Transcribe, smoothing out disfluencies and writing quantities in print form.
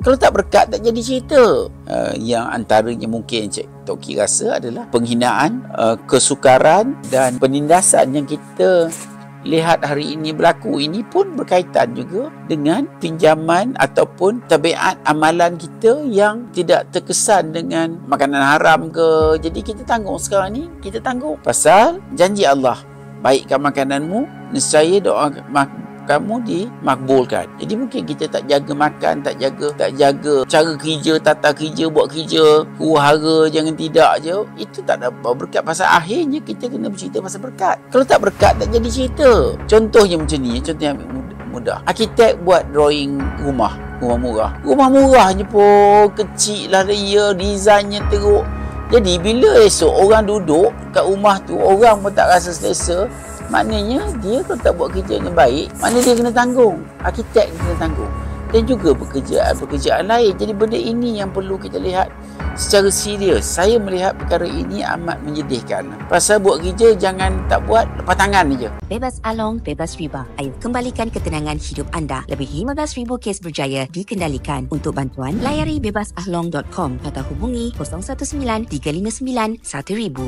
Kalau tak berkat, tak jadi cerita. Yang antaranya mungkin Cik Toki rasa adalah penghinaan, kesukaran dan penindasan yang kita lihat hari ini berlaku. Ini pun berkaitan juga dengan pinjaman ataupun tabiat amalan kita yang tidak terkesan dengan makanan haram ke. Jadi kita tanggung sekarang ni, kita tanggung. Pasal janji Allah, baikkan makananmu, nescaya doa kamu dimakbulkan. Jadi mungkin kita tak jaga makan, tak jaga cara kerja, tata kerja, buat kerja, huru-hara, jangan tidak je. Itu tak dapat berkat. Pasal akhirnya kita kena bercerita pasal berkat. Kalau tak berkat, tak jadi cerita. Contohnya macam ni, contoh yang mudah. Arkitek buat drawing rumah murah. Rumah murahnya pun kecil lah dia, desainnya teruk. Jadi bila esok orang duduk kat rumah tu, orang pun tak rasa selesa. Maknanya dia kalau tak buat kerja dengan baik, maknanya dia kena tanggung. Arkitek kena tanggung. Dan juga pekerjaan lain. Jadi benda ini yang perlu kita lihat secara serius. Saya melihat perkara ini amat menyedihkan. Pasal buat kerja jangan tak buat, lepas tangan je. Bebas along, bebas riba. Ayo kembalikan ketenangan hidup anda. Lebih 15,000 kes berjaya dikendalikan. Untuk bantuan, layari bebasahlong.com atau hubungi 019 359 1000.